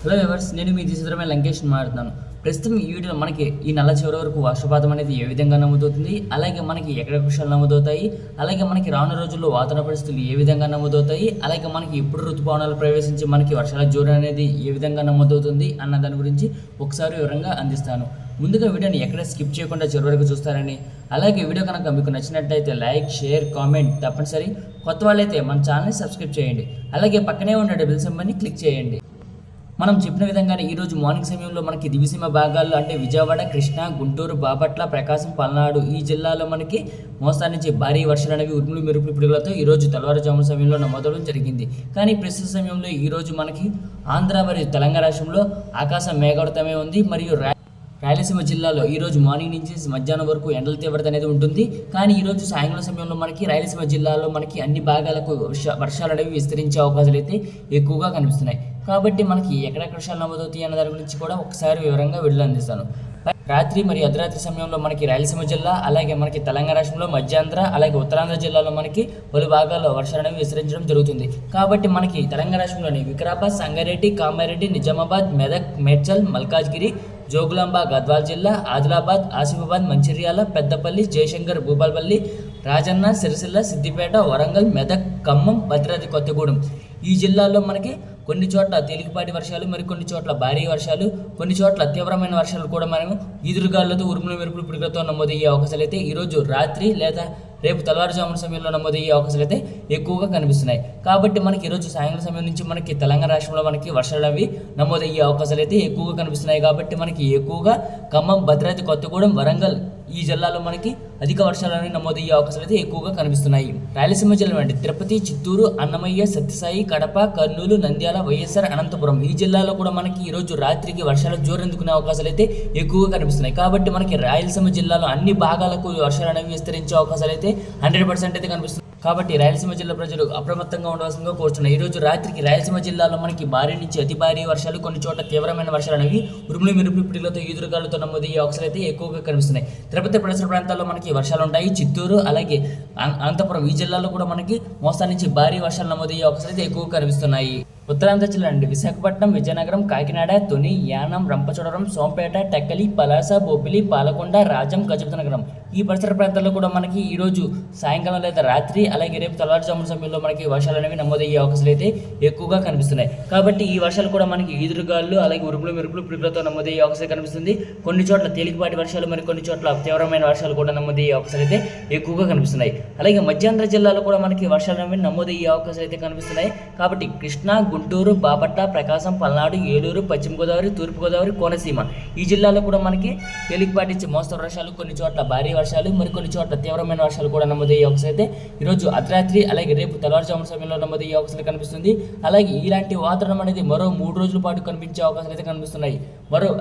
Hello ఎవర్స్, నేను మీ దిశద్రమైన లంకేష్ మాట్లాడుతున్నాను. ప్రస్తుతం ఈ వీడియోలో మనకి ఈ నెల చివరి వరకు వర్షపాతం అనేది ఏ విధంగా నమోదవుతుంది, అలాగే మనకి ఎక్కడ వర్షాలు నమోదవుతాయి, అలాగే మనకి రానున్న రోజుల్లో వాతావరణ పరిస్థితులు ఏ విధంగా నమోదవుతాయి, అలాగే మనకి ఎప్పుడు ఋతుపవనాలు ప్రవేశించి మనకి వర్షాల జోరు అనేది ఏ విధంగా నమోదవుతుంది అన్న దాని గురించి ఒకసారి వివరంగా అందిస్తాను. ముందుగా వీడియోని ఎక్కడ స్కిప్ చేయకుండా చివరి వరకు చూస్తారని, అలాగే వీడియో కనుక మీకు నచ్చినట్టయితే లైక్, షేర్, కామెంట్ తప్పనిసరి. కొత్త వాళ్ళైతే మన ఛానల్ని సబ్స్క్రైబ్ చేయండి, అలాగే పక్కనే ఉన్న బెల్ సింబల్ని క్లిక్ చేయండి. మనం చెప్పిన విధంగానే ఈరోజు మార్నింగ్ సమయంలో మనకి దివిసీమ భాగాల్లో అంటే విజయవాడ, కృష్ణా, గుంటూరు, బాపట్ల, ప్రకాశం, పల్నాడు ఈ జిల్లాలో మనకి మోస్తారు నుంచి భారీ వర్షాలు అనేవి ఉరుములు మెరుపులు పిడుగులతో ఈరోజు తెల్లవారుజామున సమయంలో నమోదవడం జరిగింది. కానీ ప్రస్తుత సమయంలో ఈరోజు మనకి ఆంధ్ర మరియు తెలంగాణ రాష్ట్రంలో ఆకాశం మేఘావృతమై ఉంది. మరియు రాయలసీమ జిల్లాలో ఈరోజు మార్నింగ్ నుంచి మధ్యాహ్నం వరకు ఎండల తీవ్రత అనేది ఉంటుంది. కానీ ఈరోజు సాయంకాలం సమయంలో మనకి రాయలసీమ జిల్లాలో మనకి అన్ని భాగాలకు వర్షాలు అనేవి విస్తరించే అవకాశాలు అయితే ఎక్కువగా కనిపిస్తున్నాయి. కాబట్టి మనకి ఎక్కడెక్కడ వర్షాలు నమోదవుతాయి అన్న దాని గురించి కూడా ఒకసారి వివరంగా వీడియో అందిస్తాను. రాత్రి మరియు అర్ధరాత్రి సమయంలో మనకి రాయలసీమ జిల్లా, అలాగే మనకి తెలంగాణ రాష్ట్రంలో మధ్యాంధ్ర, అలాగే ఉత్తరాంధ్ర జిల్లాలో మనకి పలు భాగాల్లో వర్షాలు అనేవి విస్తరించడం జరుగుతుంది. కాబట్టి మనకి తెలంగాణ రాష్ట్రంలోని వికారాబాద్, సంగారెడ్డి, కామారెడ్డి, నిజామాబాద్, మెదక్, మేడ్చల్, మల్కాజ్గిరి, జోగులాంబ, గద్వాల్ జిల్లా, ఆదిలాబాద్, ఆసిఫాబాద్, మంచిర్యాల, పెద్దపల్లి, జయశంకర్, భూపాలపల్లి, రాజన్న, సిరిసిల్ల, సిద్దిపేట, వరంగల్, మెదక్, ఖమ్మం, భద్రాద్రి కొత్తగూడెం ఈ జిల్లాల్లో మనకి కొన్ని చోట్ల తేలికపాటి వర్షాలు, మరికొన్ని చోట్ల భారీ వర్షాలు, కొన్ని చోట్ల తీవ్రమైన వర్షాలు కూడా మనం ఈదురుగాలులతో ఉరుములు మెరుపులు పిడుగులతో నమోదయ్యే అవకాశాలు అయితే ఈరోజు రాత్రి లేదా రేపు తెల్లవారుజామున సమయంలో నమోదయ్యే అవకాశాలు అయితే ఎక్కువగా కనిపిస్తున్నాయి. కాబట్టి మనకి ఈరోజు సాయంత్రం సమయం నుంచి మనకి తెలంగాణ రాష్ట్రంలో మనకి వర్షాలు అవి నమోదయ్యే అవకాశాలు అయితే ఎక్కువగా కనిపిస్తున్నాయి. కాబట్టి మనకి ఎక్కువగా ఖమ్మం, భద్రాద్రి కొత్తగూడెం, వరంగల్ ఈ జిల్లాలో మనకి అధిక వర్షాలు అనేవి నమోదయ్యే అవకాశాలు అయితే ఎక్కువగా కనిపిస్తున్నాయి. రాయలసీమ జిల్లా అంటే తిరుపతి, చిత్తూరు, అన్నమయ్య, సత్యసాయి, కడప, కర్నూలు, నంద్యాల, వైఎస్ఆర్, అనంతపురం ఈ జిల్లాలో కూడా మనకి ఈరోజు రాత్రికి వర్షాలు జోరందుకునే అవకాశాలు అయితే ఎక్కువగా కనిపిస్తున్నాయి. కాబట్టి మనకి రాయలసీమ జిల్లాలో అన్ని భాగాలకు వర్షాలు అనేవి విస్తరించే అవకాశాలు అయితే 100% అయితే కనిపిస్తుంది. కాబట్టి రాయలసీమ జిల్లా ప్రజలు అప్రమత్తంగా ఉండవలసిందిగా కోరుతున్నాయి. ఈరోజు రాత్రికి రాయలసీమ జిల్లాలో మనకి భారీ నుంచి అతి భారీ వర్షాలు, కొన్ని చోట్ల తీవ్రమైన వర్షాలు అనేవి ఉరుములు మెరుపులు పిడుగులతో ఈదురుగాలతో నమోదయ్యే అవకాశాలు అయితే ఎక్కువగా కనిపిస్తున్నాయి. తిరుపతి పరిసర ప్రాంతాల్లో మనకి వర్షాలు ఉంటాయి. చిత్తూరు, అలాగే అనంతపురం ఈ జిల్లాలో కూడా మనకి మోస్తారు నుంచి భారీ వర్షాలు నమోదయ్యే అవకాశాలు అయితే ఎక్కువగా కనిపిస్తున్నాయి. ఉత్తరాంధ్ర జిల్లా అండి విశాఖపట్నం, విజయనగరం, కాకినాడ, తుని, యానం, రంపచోడవరం, సోంపేట, టెక్కలి, పలాస, బొబ్బిలి, పాలకొండ, రాజం, గజపతినగరం ఈ పరిసర ప్రాంతాల్లో కూడా మనకి ఈరోజు సాయంకాలం లేదా రాత్రి, అలాగే రేపు తెల్లవారుజామున సమయంలో మనకి వర్షాలు అనేవి నమోదయ్యే అవకాశాలు అయితే ఎక్కువగా కనిపిస్తున్నాయి. కాబట్టి ఈ వర్షాలు కూడా మనకి ఈదురుగాలు, అలాగే ఉరుములు మెరుపులు పిడుగులతో నమోదయ్యే అవకాశం కనిపిస్తుంది. కొన్ని చోట్ల తేలికపాటి వర్షాలు, మరి కొన్ని చోట్ల తీవ్రమైన వర్షాలు కూడా నమోదయ్యే అవకాశాలు అయితే ఎక్కువగా కనిపిస్తున్నాయి. అలాగే మధ్యాంధ్ర జిల్లాలో కూడా మనకి వర్షాలు అనేవి నమోదయ్యే అవకాశాలు అయితే కనిపిస్తున్నాయి. కాబట్టి కృష్ణా, గుంటూరు, బాపట్ల, ప్రకాశం, పల్నాడు, ఏలూరు, పశ్చిమ గోదావరి, తూర్పు గోదావరి, కోనసీమ ఈ జిల్లాలో కూడా మనకి తేలికపాటి మోస్తరు వర్షాలు, కొన్ని చోట్ల భారీ వర్షాలు, మరికొన్ని చోట్ల తీవ్రమైన వర్షాలు కూడా నమోదయ్యే అవకాశం అయితే ఈరోజు అర్ధరాత్రి, అలాగే రేపు తెల్లవారుజామున సమయంలో నమోదయ్యే అవకాశాలు కనిపిస్తుంది. అలాగే ఇలాంటి వాతావరణం అనేది మరో 3 రోజుల పాటు కనిపించే అవకాశాలు అయితే కనిపిస్తున్నాయి.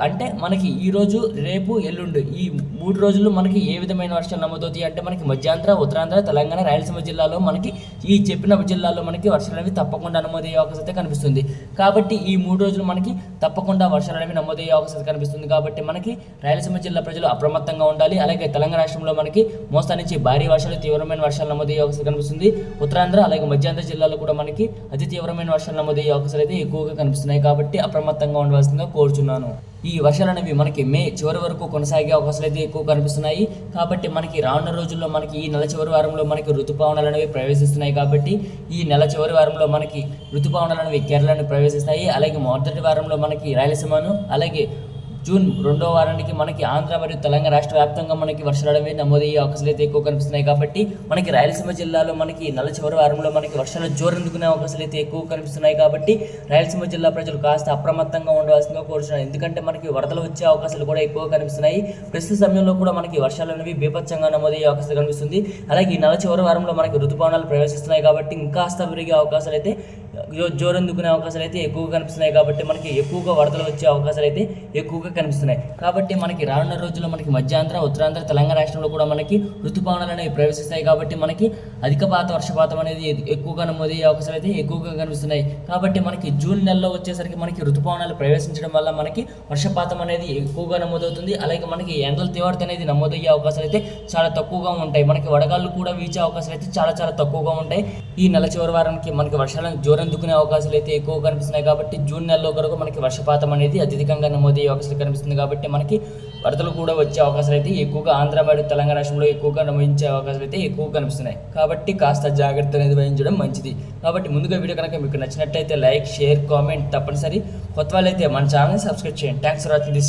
అంటే మనకి ఈ రోజు, రేపు, ఎల్లుండి ఈ 3 రోజులు మనకి ఏ విధమైన వర్షాలు నమోదవుతాయి అంటే మనకి మధ్యాంధ్ర, ఉత్తరాంధ్ర, తెలంగాణ, రాయలసీమ జిల్లాలో మనకి ఈ చెప్పిన జిల్లాల్లో మనకి వర్షాలు అనేవి తప్పకుండా నమోదయ్యే అవకాశం అయితే కనిపిస్తుంది. కాబట్టి ఈ 3 రోజులు మనకి తప్పకుండా వర్షాలు అనేవి నమోదయ్యే అవకాశం కనిపిస్తుంది. కాబట్టి మనకి రాయలసీమ జిల్లా ప్రజలు అప్రమత్తంగా ఉండాలి. అలాగే తెలంగాణ రాష్ట్రంలో మనకి మోస్తారు నుంచి భారీ వర్షాలు, తీవ్రమైన వర్షాలు నమోదయ్యే అవకాశం కనిపిస్తుంది. ఉత్తరాంధ్ర, అలాగే మధ్యాంధ్ర జిల్లాలో కూడా మనకి అతి తీవ్రమైన వర్షాలు నమోదయ్యే అవకాశాలు అయితే ఎక్కువగా కనిపిస్తున్నాయి. కాబట్టి అప్రమత్తంగా ఉండవలసిందిగా కోరుచున్నాను. ఈ వర్షాలు అనేవి మనకి మే చివరి వరకు కొనసాగే అవకాశాలు అయితే ఎక్కువ కనిపిస్తున్నాయి. కాబట్టి మనకి రానున్న రోజుల్లో మనకి ఈ నెల చివరి వారంలో మనకి ఋతుపవనాలు అనేవి ప్రవేశిస్తున్నాయి. కాబట్టి ఈ నెల చివరి వారంలో మనకి ఋతుపవనాలు అనేవి కేరళను ప్రవేశిస్తాయి. అలాగే మొదటి వారంలో మనకి రాయలసీమను, అలాగే జూన్ 2వ వారానికి మనకి ఆంధ్ర మరియు తెలంగాణ రాష్ట్ర వ్యాప్తంగా మనకి వర్షాలు అనేవి నమోదయ్యే అవకాశాలు అయితే ఎక్కువ కనిపిస్తున్నాయి. కాబట్టి మనకి రాయలసీమ జిల్లాలో మనకి నెల చివరి వారంలో మనకి వర్షాలు జోరందుకునే అవకాశాలు అయితే ఎక్కువ కనిపిస్తున్నాయి. కాబట్టి రాయలసీమ జిల్లా ప్రజలు కాస్త అప్రమత్తంగా ఉండవలసిందిగా కోరుచున్నారు. ఎందుకంటే మనకి వరదలు వచ్చే అవకాశాలు కూడా ఎక్కువ కనిపిస్తున్నాయి. ప్రస్తుత సమయంలో కూడా మనకి వర్షాలు అనేవి బీభత్సంగా నమోదయ్యే అవకాశాలు కనిపిస్తుంది. అలాగే ఈ నెల చివరి వారంలో మనకి ఋతుపవనాలు ప్రవేశిస్తున్నాయి. కాబట్టి ఇంకాస్త పెరిగే అవకాశాలు అయితే జోరందుకునే అవకాశాలు అయితే ఎక్కువగా కనిపిస్తున్నాయి. కాబట్టి మనకి ఎక్కువగా వరదలు వచ్చే అవకాశాలు అయితే ఎక్కువగా కనిపిస్తున్నాయి. కాబట్టి మనకి రానున్న రోజుల్లో మనకి మధ్యాంధ్ర, ఉత్తరాంధ్ర, తెలంగాణ రాష్ట్రంలో కూడా మనకి ఋతుపవనాలు అనేవి ప్రవేశిస్తాయి. కాబట్టి మనకి అధికపాత వర్షపాతం అనేది ఎక్కువగా నమోదయ్యే అవకాశాలు అయితే ఎక్కువగా కనిపిస్తున్నాయి. కాబట్టి మనకి జూన్ నెలలో వచ్చేసరికి మనకి ఋతుపవనాలు ప్రవేశించడం వల్ల మనకి వర్షపాతం అనేది ఎక్కువగా నమోదవుతుంది. అలాగే మనకి ఎండల తీవ్రత అనేది నమోదయ్యే అవకాశాలు అయితే చాలా తక్కువగా ఉంటాయి. మనకి వడగాళ్ళు కూడా వీచే అవకాశాలు అయితే చాలా తక్కువగా ఉంటాయి. ఈ నెల చివరి వారానికి మనకి వర్షాలను బోర్ అందుకునే అవకాశాలు అయితే ఎక్కువ కనిపిస్తున్నాయి. కాబట్టి జూన్ నెలలో కనుక మనకి వర్షపాతం అనేది అత్యధికంగా నమోదయ్యే అవకాశాలు కనిపిస్తుంది. కాబట్టి మనకి వరదలు కూడా వచ్చే అవకాశాలు అయితే ఎక్కువగా ఆంధ్ర మరియు తెలంగాణ రాష్ట్రంలో ఎక్కువగా నమోదించే అవకాశాలు అయితే ఎక్కువ కనిపిస్తున్నాయి. కాబట్టి కాస్త జాగ్రత్త అనేది వహించడం మంచిది. కాబట్టి ముందుగా వీడియో కనుక మీకు నచ్చినట్టయితే లైక్, షేర్, కామెంట్ తప్పనిసరి. కొత్త వాళ్ళైతే మన ఛానల్ని సబ్స్క్రైబ్ చేయండి. Thanks for watching this video.